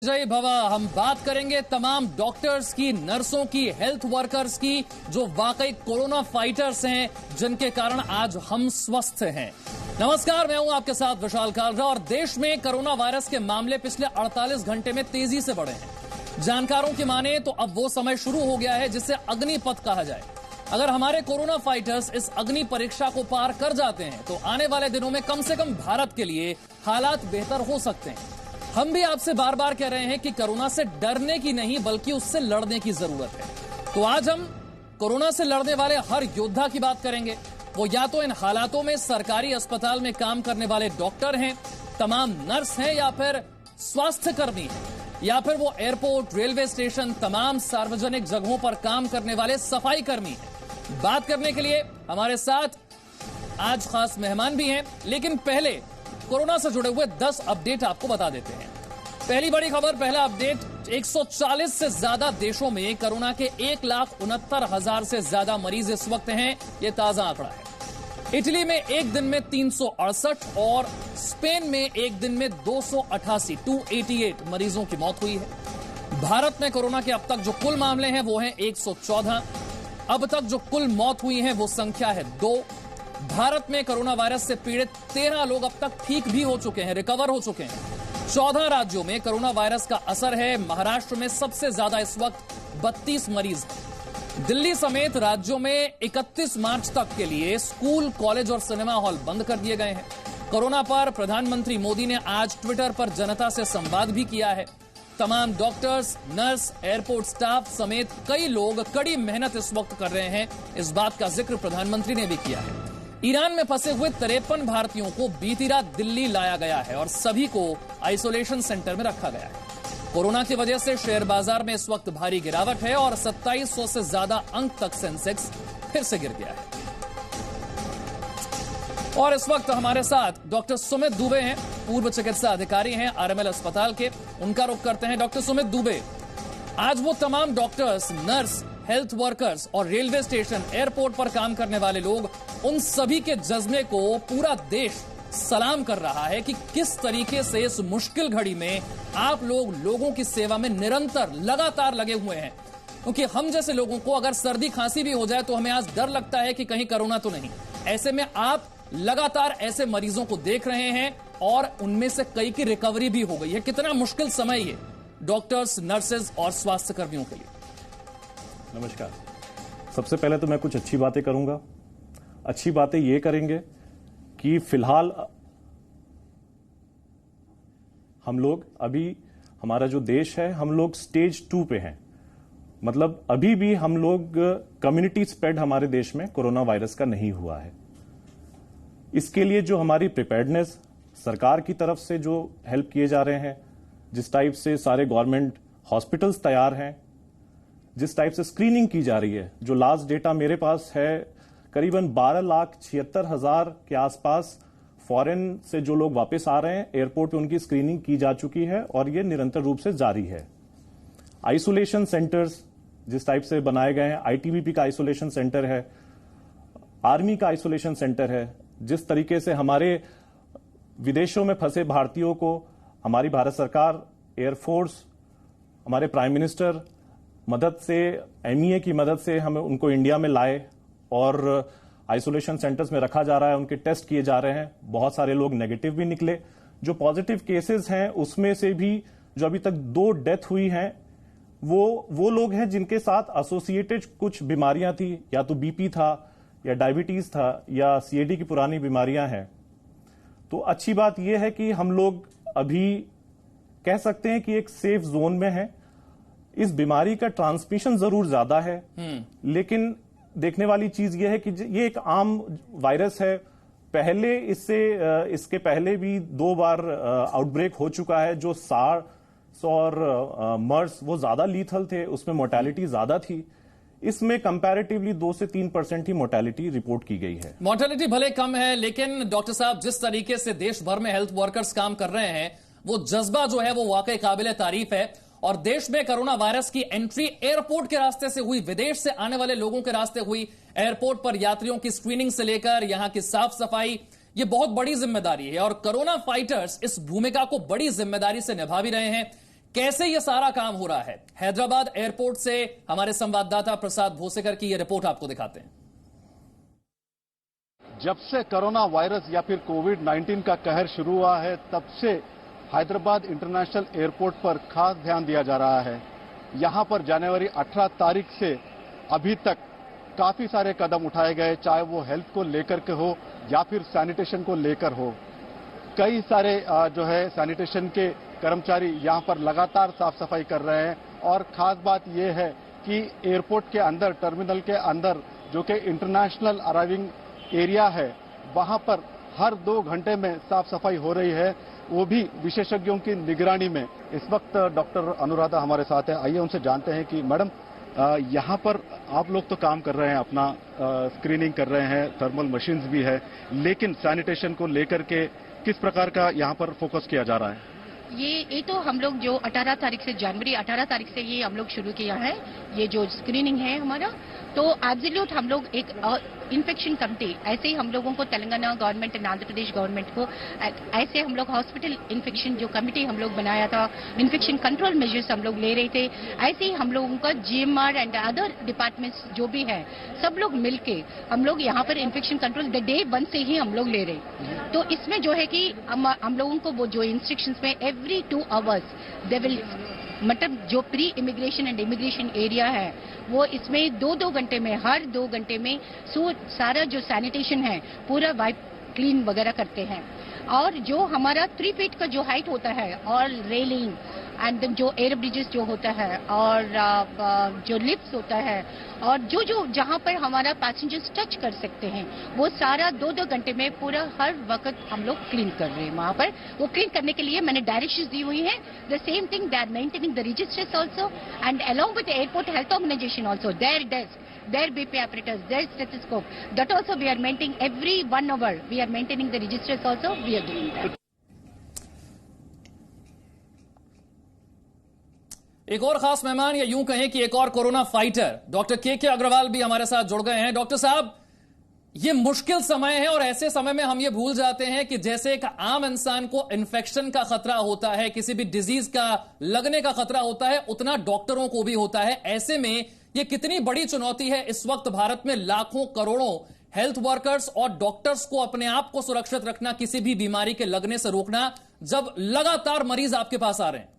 जय भवा। हम बात करेंगे तमाम डॉक्टर्स की, नर्सों की, हेल्थ वर्कर्स की जो वाकई कोरोना फाइटर्स हैं, जिनके कारण आज हम स्वस्थ हैं। नमस्कार, मैं हूं आपके साथ विशाल कालरा। और देश में कोरोना वायरस के मामले पिछले 48 घंटे में तेजी से बढ़े हैं। जानकारों की माने तो अब वो समय शुरू हो गया है जिसे अग्निपथ कहा जाए। अगर हमारे कोरोना फाइटर्स इस अग्नि परीक्षा को पार कर जाते हैं तो आने वाले दिनों में कम से कम भारत के लिए हालात बेहतर हो सकते हैं। हम भी आपसे बार बार कह रहे हैं कि कोरोना से डरने की नहीं बल्कि उससे लड़ने की जरूरत है। तो आज हम कोरोना से लड़ने वाले हर योद्धा की बात करेंगे। वो या तो इन हालातों में सरकारी अस्पताल में काम करने वाले डॉक्टर हैं, तमाम नर्स हैं, या फिर स्वास्थ्य कर्मी हैं, या फिर वो एयरपोर्ट, रेलवे स्टेशन, तमाम सार्वजनिक जगहों पर काम करने वाले सफाई कर्मी हैं। बात करने के लिए हमारे साथ आज खास मेहमान भी हैं, लेकिन पहले कोरोना से जुड़े हुए 10 अपडेट आपको बता देते हैं। पहली बड़ी खबर, पहला अपडेट, 140 से ज्यादा देशों में कोरोना के 1,69,000 से ज्यादा मरीज इस वक्त हैं। यह ताजा आंकड़ा है। इटली में एक दिन में 368 और स्पेन में एक दिन में 288 मरीजों की मौत हुई है। भारत में कोरोना के अब तक जो कुल मामले हैं वो हैं 114। अब तक जो कुल मौत हुई है वो संख्या है 2। भारत में कोरोना वायरस से पीड़ित 13 लोग अब तक ठीक भी हो चुके हैं, रिकवर हो चुके हैं। 14 राज्यों में कोरोना वायरस का असर है। महाराष्ट्र में सबसे ज्यादा इस वक्त 32 मरीज हैं। दिल्ली समेत राज्यों में 31 मार्च तक के लिए स्कूल, कॉलेज और सिनेमा हॉल बंद कर दिए गए हैं। कोरोना पर प्रधानमंत्री मोदी ने आज ट्विटर पर जनता से संवाद भी किया है। तमाम डॉक्टर्स, नर्स, एयरपोर्ट स्टाफ समेत कई लोग कड़ी मेहनत इस वक्त कर रहे हैं। इस बात का जिक्र प्रधानमंत्री ने भी किया है। ईरान में फंसे हुए 53 भारतीयों को बीती रात दिल्ली लाया गया है और सभी को आइसोलेशन सेंटर में रखा गया है। कोरोना की वजह से शेयर बाजार में इस वक्त भारी गिरावट है और 2700 से ज्यादा अंक तक सेंसेक्स फिर से गिर गया है। और इस वक्त हमारे साथ डॉक्टर सुमित दुबे हैं, पूर्व चिकित्सा अधिकारी हैं आरएमएल अस्पताल के। उनका रुख करते हैं। डॉक्टर सुमित दुबे, आज वो तमाम डॉक्टर्स, नर्स, हेल्थ वर्कर्स और रेलवे स्टेशन, एयरपोर्ट पर काम करने वाले लोग, उन सभी के जज्बे को पूरा देश सलाम कर रहा है कि किस तरीके से इस मुश्किल घड़ी में आप लोग लोगों की सेवा में निरंतर, लगातार लगे हुए हैं। क्योंकि हम जैसे लोगों को अगर सर्दी खांसी भी हो जाए तो हमें आज डर लगता है कि कहीं कोरोना तो नहीं। ऐसे में आप लगातार ऐसे मरीजों को देख रहे हैं और उनमें से कई की रिकवरी भी हो गई है। कितना मुश्किल समय ये डॉक्टर्स, नर्सेज और स्वास्थ्य कर्मियों के लिए। नमस्कार। सबसे पहले तो मैं कुछ अच्छी बातें करूंगा। अच्छी बातें ये करेंगे कि फिलहाल हम लोग अभी, हमारा जो देश है, हम लोग स्टेज 2 पे हैं। मतलब अभी भी हम लोग कम्युनिटी स्प्रेड हमारे देश में कोरोना वायरस का नहीं हुआ है। इसके लिए जो हमारी प्रिपेयर्डनेस सरकार की तरफ से जो हेल्प किए जा रहे हैं, जिस टाइप से सारे गवर्नमेंट हॉस्पिटल्स तैयार हैं, जिस टाइप से स्क्रीनिंग की जा रही है, जो लास्ट डेटा मेरे पास है, करीबन 12,76,000 के आसपास फॉरेन से जो लोग वापस आ रहे हैं, एयरपोर्ट पे उनकी स्क्रीनिंग की जा चुकी है और ये निरंतर रूप से जारी है। आइसोलेशन सेंटर्स जिस टाइप से बनाए गए हैं, आईटीबीपी का आइसोलेशन सेंटर है, आर्मी का आइसोलेशन सेंटर है, जिस तरीके से हमारे विदेशों में फंसे भारतीयों को हमारी भारत सरकार, एयरफोर्स, हमारे प्राइम मिनिस्टर मदद से, एमईए की मदद से हमें उनको इंडिया में लाए और आइसोलेशन सेंटर्स में रखा जा रहा है। उनके टेस्ट किए जा रहे हैं। बहुत सारे लोग नेगेटिव भी निकले। जो पॉजिटिव केसेस हैं उसमें से भी जो अभी तक 2 डेथ हुई हैं वो लोग हैं जिनके साथ एसोसिएटेड कुछ बीमारियां थी, या तो बीपी था या डायबिटीज था या सीएडी की पुरानी बीमारियां हैं। तो अच्छी बात यह है कि हम लोग अभी कह सकते हैं कि एक सेफ जोन में है। इस बीमारी का ट्रांसमिशन जरूर ज्यादा है, लेकिन देखने वाली चीज यह है कि ये एक आम वायरस है। पहले इसके पहले भी 2 बार आउटब्रेक हो चुका है। जो सार्स और मर्स वो ज्यादा लीथल थे, उसमें मोर्टेलिटी ज्यादा थी। इसमें कंपैरेटिवली 2 से 3% ही मोर्टेलिटी रिपोर्ट की गई है। मोर्टेलिटी भले कम है, लेकिन डॉक्टर साहब जिस तरीके से देश भर में हेल्थ वर्कर्स काम कर रहे हैं, वो जज्बा जो है वो वाकई काबिल तारीफ है। और देश में कोरोना वायरस की एंट्री एयरपोर्ट के रास्ते से हुई, विदेश से आने वाले लोगों के रास्ते हुई। एयरपोर्ट पर यात्रियों की स्क्रीनिंग से लेकर यहां की साफ सफाई, ये बहुत बड़ी जिम्मेदारी है और कोरोना फाइटर्स इस भूमिका को बड़ी जिम्मेदारी से निभा भी रहे हैं। कैसे ये सारा काम हो रहा है, हैदराबाद एयरपोर्ट से हमारे संवाददाता प्रसाद भोसेकर की यह रिपोर्ट आपको दिखाते हैं। जब से कोरोना वायरस या फिर कोविड-19 का कहर शुरू हुआ है, तब से हैदराबाद इंटरनेशनल एयरपोर्ट पर खास ध्यान दिया जा रहा है। यहां पर जनवरी 18 तारीख से अभी तक काफी सारे कदम उठाए गए, चाहे वो हेल्थ को लेकर के हो या फिर सैनिटेशन को लेकर हो। कई सारे जो है सैनिटेशन के कर्मचारी यहां पर लगातार साफ सफाई कर रहे हैं और खास बात यह है कि एयरपोर्ट के अंदर, टर्मिनल के अंदर जो कि इंटरनेशनल अराइविंग एरिया है, वहां पर हर 2 घंटे में साफ सफाई हो रही है, वो भी विशेषज्ञों की निगरानी में। इस वक्त डॉक्टर अनुराधा हमारे साथ है, आइए उनसे जानते हैं कि मैडम यहाँ पर आप लोग तो काम कर रहे हैं, अपना स्क्रीनिंग कर रहे हैं, थर्मल मशीन्स भी है, लेकिन सैनिटेशन को लेकर के किस प्रकार का यहाँ पर फोकस किया जा रहा है? ये तो हम लोग जो 18 तारीख से, जनवरी 18 तारीख से ये हम लोग शुरू किया है, ये जो स्क्रीनिंग है हमारा, तो एब्सोल्यूट हम लोग एक इन्फेक्शन कमिटी, ऐसे ही हम लोगों को Telangana government and Andhra Pradesh government को ऐसे हम लोग हॉस्पिटल इन्फेक्शन जो कमिटी हम लोग बनाया था, इन्फेक्शन कंट्रोल मेजर्स हम लोग ले रहे थे, ऐसे ही हम लोगों का GMR एंड अदर डिपार्टमेंट्स जो भी है, सब लोग मिलके हम लोग यहाँ पर इन्फेक्शन कंट्रोल द डे 1 से ही हम लोग ले रहे। तो इसमें जो है कि हम लोगों को वो जो इंस्ट्रक्शंस में एवरी 2 आवर्स दे विल, मतलब जो pre immigration and immigration area है वो इसमें 2-2 घंटे में, हर 2 घंटे में सारा जो सैनिटेशन है पूरा वाइप क्लीन वगैरह करते हैं। और जो हमारा 3 फीट का जो हाइट होता है और रेलिंग एंड जो एयर ब्रिजेस जो होता है और जो लिफ्ट्स होता है और जो जहां पर हमारा पैसेंजर्स टच कर सकते हैं, वो सारा 2-2 घंटे में पूरा हर वक्त हम लोग क्लीन कर रहे हैं। वहां पर वो क्लीन करने के लिए मैंने डायरेक्शंस दी हुई हैं। The same thing, they are maintaining the registers also and along with airport health organisation also, their desk, their BP apparatus, their stethoscope, that also we are maintaining every 1 hour. We are maintaining the registers also, we are doing that. एक और खास मेहमान या यूं कहें कि एक और कोरोना फाइटर डॉक्टर के अग्रवाल भी हमारे साथ जुड़ गए हैं। डॉक्टर साहब, ये मुश्किल समय है और ऐसे समय में हम ये भूल जाते हैं कि जैसे एक आम इंसान को इन्फेक्शन का खतरा होता है, किसी भी डिजीज का लगने का खतरा होता है, उतना डॉक्टरों को भी होता है। ऐसे में ये कितनी बड़ी चुनौती है इस वक्त भारत में लाखों करोड़ों हेल्थ वर्कर्स और डॉक्टर्स को अपने आप को सुरक्षित रखना, किसी भी बीमारी के लगने से रोकना, जब लगातार मरीज आपके पास आ रहे हैं।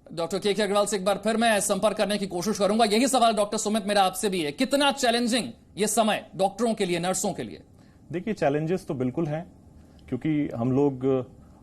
डॉक्टर के अग्रवाल से एक बार फिर मैं संपर्क करने की कोशिश करूंगा। यही सवाल डॉक्टर सुमित मेरा आपसे भी है, कितना चैलेंजिंग ये समय डॉक्टरों के लिए, नर्सों के लिए? देखिए, चैलेंजेस तो बिल्कुल हैं, क्योंकि हम लोग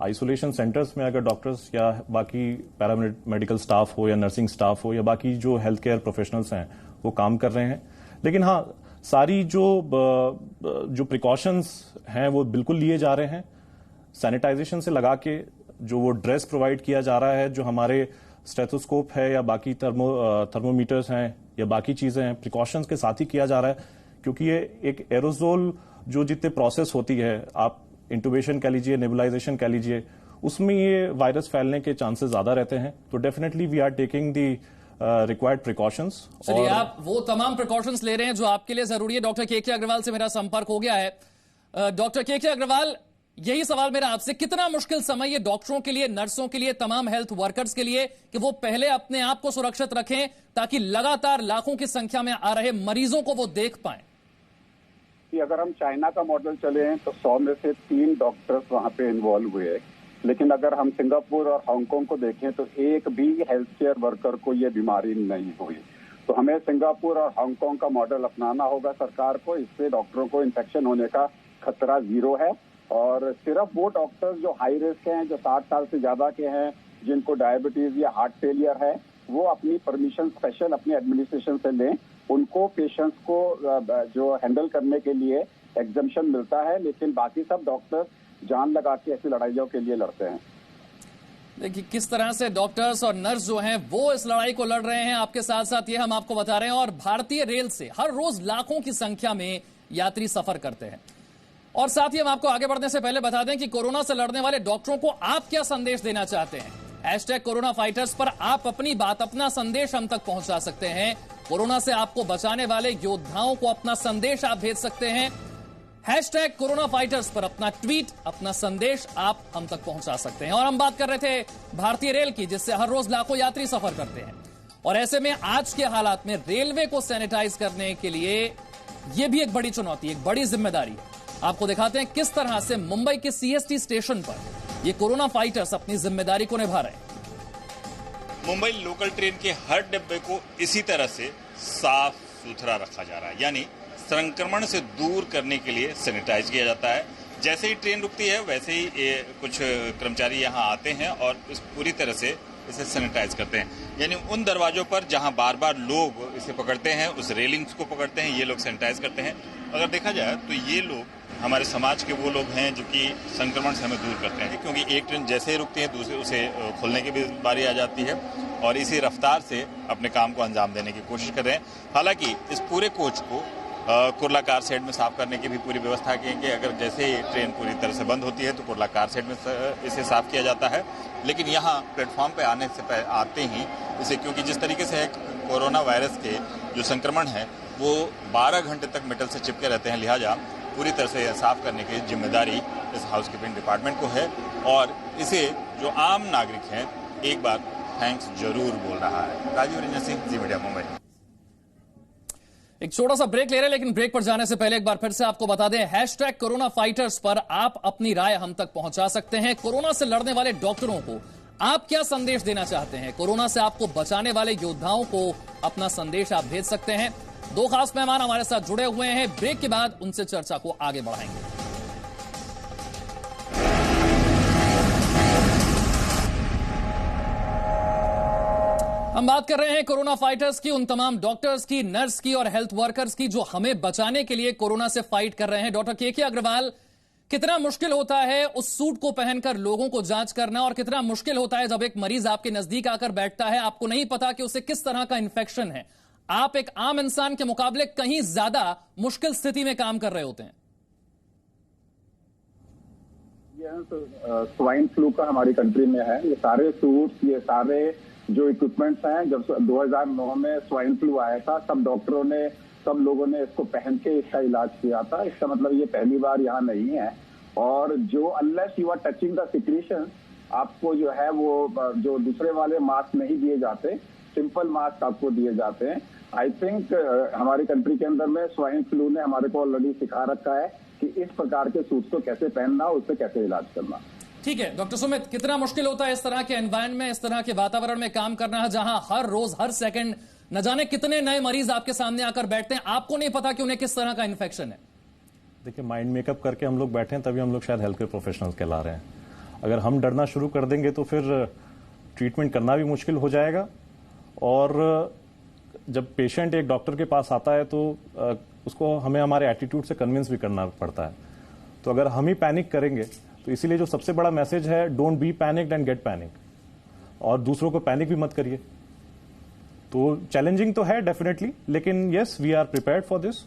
आइसोलेशन सेंटर्स में अगर डॉक्टर्स या बाकी पैरामेडिकल स्टाफ हो या नर्सिंग स्टाफ हो या बाकी जो हेल्थ केयर प्रोफेशनल्स हैं वो काम कर रहे हैं, लेकिन हाँ, सारी जो प्रिकॉशंस हैं वो बिल्कुल लिए जा रहे हैं। सैनिटाइजेशन से लगा के जो वो ड्रेस प्रोवाइड किया जा रहा है, जो हमारे स्टेथोस्कोप है या बाकी थर्मोमीटर्स हैं या बाकी चीजें हैं, प्रिकॉशंस के साथ ही किया जा रहा है, क्योंकि ये एक एरोजोल जो जितने प्रोसेस होती है, आप इंटुबेशन कह लीजिए, नेबुलाइजेशन कह लीजिए, उसमें ये वायरस फैलने के चांसेस ज्यादा रहते हैं। तो definitely we are taking the required precautions. चलिए, आप वो तमाम प्रिकॉशंस ले रहे हैं जो आपके लिए जरूरी है। डॉक्टर के अग्रवाल से मेरा संपर्क हो गया है। डॉक्टर के अग्रवाल, यही सवाल मेरा आपसे, कितना मुश्किल समय ये डॉक्टरों के लिए, नर्सों के लिए, तमाम हेल्थ वर्कर्स के लिए कि वो पहले अपने आप को सुरक्षित रखें ताकि लगातार लाखों की संख्या में आ रहे मरीजों को वो देख पाएं? कि अगर हम चाइना का मॉडल चले हैं तो 100 में से 3 डॉक्टर्स वहां पे इन्वॉल्व हुए हैं, लेकिन अगर हम सिंगापुर और हांगकांग को देखें तो एक भी हेल्थ केयर वर्कर को ये बीमारी नहीं हुई। तो हमें सिंगापुर और हांगकांग का मॉडल अपनाना होगा सरकार को, इससे डॉक्टरों को इन्फेक्शन होने का खतरा 0 है। और सिर्फ वो डॉक्टर्स जो हाई रिस्क हैं, जो 60 साल से ज्यादा के हैं, जिनको डायबिटीज या हार्ट फेलियर है, वो अपनी परमिशन स्पेशल अपनी एडमिनिस्ट्रेशन से लें। उनको पेशेंट्स को जो हैंडल करने के लिए एग्जम्पशन मिलता है, लेकिन बाकी सब डॉक्टर्स जान लगा के ऐसी लड़ाइयों के लिए लड़ते हैं। देखिए किस तरह से डॉक्टर्स और नर्स जो हैं वो इस लड़ाई को लड़ रहे हैं, आपके साथ साथ ये हम आपको बता रहे हैं। और भारतीय रेल से हर रोज लाखों की संख्या में यात्री सफर करते हैं। और साथ ही हम आपको आगे बढ़ने से पहले बता दें कि कोरोना से लड़ने वाले डॉक्टरों को आप क्या संदेश देना चाहते हैं। #कोरोना फाइटर्स पर आप अपनी बात, अपना संदेश हम तक पहुंचा सकते हैं। कोरोना से आपको बचाने वाले योद्धाओं को अपना संदेश आप भेज सकते हैं। हैशटैग कोरोना फाइटर्स पर अपना ट्वीट, अपना संदेश आप हम तक पहुंचा सकते हैं। और हम बात कर रहे थे भारतीय रेल की, जिससे हर रोज लाखों यात्री सफर करते हैं, और ऐसे में आज के हालात में रेलवे को सैनिटाइज करने के लिए यह भी एक बड़ी चुनौती, एक बड़ी जिम्मेदारी है। आपको दिखाते हैं किस तरह से मुंबई के सीएसटी स्टेशन पर ये कोरोना फाइटर्स अपनी जिम्मेदारी को निभा रहे हैं। मुंबई लोकल ट्रेन के हर डिब्बे को इसी तरह से साफ सुथरा रखा जा रहा है, यानी संक्रमण से दूर करने के लिए सैनिटाइज किया जाता है। जैसे ही ट्रेन रुकती है वैसे ही कुछ कर्मचारी यहाँ आते हैं और इस पूरी तरह से इसे सैनिटाइज करते हैं, यानी उन दरवाजों पर जहां बार बार लोग इसे पकड़ते हैं, उस रेलिंग्स को पकड़ते हैं, ये लोग सैनिटाइज करते हैं। अगर देखा जाए तो ये लोग हमारे समाज के वो लोग हैं जो कि संक्रमण से हमें दूर करते हैं, क्योंकि एक ट्रेन जैसे ही रुकती है दूसरे उसे खुलने की भी बारी आ जाती है और इसी रफ्तार से अपने काम को अंजाम देने की कोशिश कर रहे हैं। हालांकि इस पूरे कोच को कुर्ला कार शेड में साफ करने की भी पूरी व्यवस्था की है कि अगर जैसे ही ट्रेन पूरी तरह से बंद होती है तो कुर्ला कार शेड में इसे साफ किया जाता है। लेकिन यहाँ प्लेटफॉर्म पे आने से आते ही इसे, क्योंकि जिस तरीके से कोरोना वायरस के जो संक्रमण है वो 12 घंटे तक मेटल से चिपके रहते हैं, लिहाजा पूरी तरह से साफ करने की जिम्मेदारी इस हाउसकीपिंग डिपार्टमेंट को है और इसे जो आम नागरिक हैं एक बार थैंक्स जरूर बोल रहा है। राजीव रंजन सिंह, जी मीडिया, मुंबई। एक छोटा सा ब्रेक ले रहे हैं, लेकिन ब्रेक पर जाने से पहले एक बार फिर से आपको बता दें, हैशटैग कोरोना फाइटर्स पर आप अपनी राय हम तक पहुंचा सकते हैं। कोरोना से लड़ने वाले डॉक्टरों को आप क्या संदेश देना चाहते हैं? कोरोना से आपको बचाने वाले योद्धाओं को अपना संदेश आप भेज सकते हैं। दो खास मेहमान हमारे साथ जुड़े हुए हैं, ब्रेक के बाद उनसे चर्चा को आगे बढ़ाएंगे। हम बात कर रहे हैं कोरोना फाइटर्स की, उन तमाम डॉक्टर्स की, नर्स की और हेल्थ वर्कर्स की जो हमें बचाने के लिए कोरोना से फाइट कर रहे हैं। डॉक्टर के अग्रवाल, कितना मुश्किल होता है उस सूट को पहनकर लोगों को जांच करना, और कितना मुश्किल होता है जब एक मरीज आपके नजदीक आकर बैठता है, आपको नहीं पता कि उसे किस तरह का इन्फेक्शन है। आप एक आम इंसान के मुकाबले कहीं ज्यादा मुश्किल स्थिति में काम कर रहे होते हैं। यह तो स्वाइन फ्लू का हमारी कंट्री में है। ये सारे सूट्स, ये सारे जो इक्विपमेंट्स हैं, जब 2009 में स्वाइन फ्लू आया था सब डॉक्टरों ने, सब लोगों ने इसको पहन के इसका इलाज किया था। इसका मतलब ये पहली बार यहाँ नहीं है। और जो unless you are touching the secretion, आपको जो है वो जो दूसरे वाले मास्क नहीं दिए जाते, सिंपल मास्क आपको दिए जाते हैं। आई थिंक हमारी कंट्री के अंदर में स्वाइन फ्लू ने हमारे को ऑलरेडी सिखा रखा है कि इस प्रकार के सूट्स को कैसे पहनना, उससे कैसे इलाज करना। ठीक है डॉक्टर सुमित, कितना मुश्किल होता है इस तरह के एनवायरनमेंट में, इस तरह के वातावरण में काम करना है जहां हर रोज हर सेकंड न जाने कितने नए मरीज आपके सामने आकर बैठते हैं, आपको नहीं पता कि उन्हें किस तरह का इन्फेक्शन है। देखिए, माइंड मेकअप करके हम लोग बैठे हैं तभी हम लोग शायद हेल्थ केयर प्रोफेशनल्स कहला रहे हैं। अगर हम डरना शुरू कर देंगे तो फिर ट्रीटमेंट करना भी मुश्किल हो जाएगा। और जब पेशेंट एक डॉक्टर के पास आता है तो उसको हमें हमारे एटीट्यूड से कन्विंस भी करना पड़ता है। तो अगर हम ही पैनिक करेंगे तो इसीलिए जो सबसे बड़ा मैसेज है, don't be panicked and get panic, और दूसरों को पैनिक भी मत करिए। तो चैलेंजिंग तो है डेफिनेटली, लेकिन yes, we are prepared for this.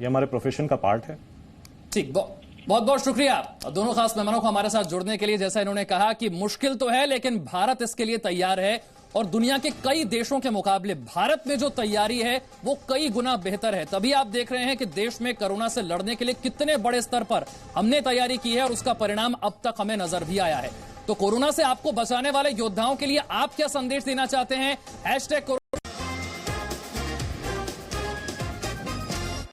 ये हमारे प्रोफेशन का पार्ट है। ठीक, बहुत बहुत शुक्रिया दोनों खास मेहमानों को हमारे साथ जुड़ने के लिए। जैसा इन्होंने कहा कि मुश्किल तो है, लेकिन भारत इसके लिए तैयार है, और दुनिया के कई देशों के मुकाबले भारत में जो तैयारी है वो कई गुना बेहतर है। तभी आप देख रहे हैं कि देश में कोरोना से लड़ने के लिए कितने बड़े स्तर पर हमने तैयारी की है, और उसका परिणाम अब तक हमें नजर भी आया है। तो कोरोना से आपको बचाने वाले योद्धाओं के लिए आप क्या संदेश देना चाहते हैं? हैशटैग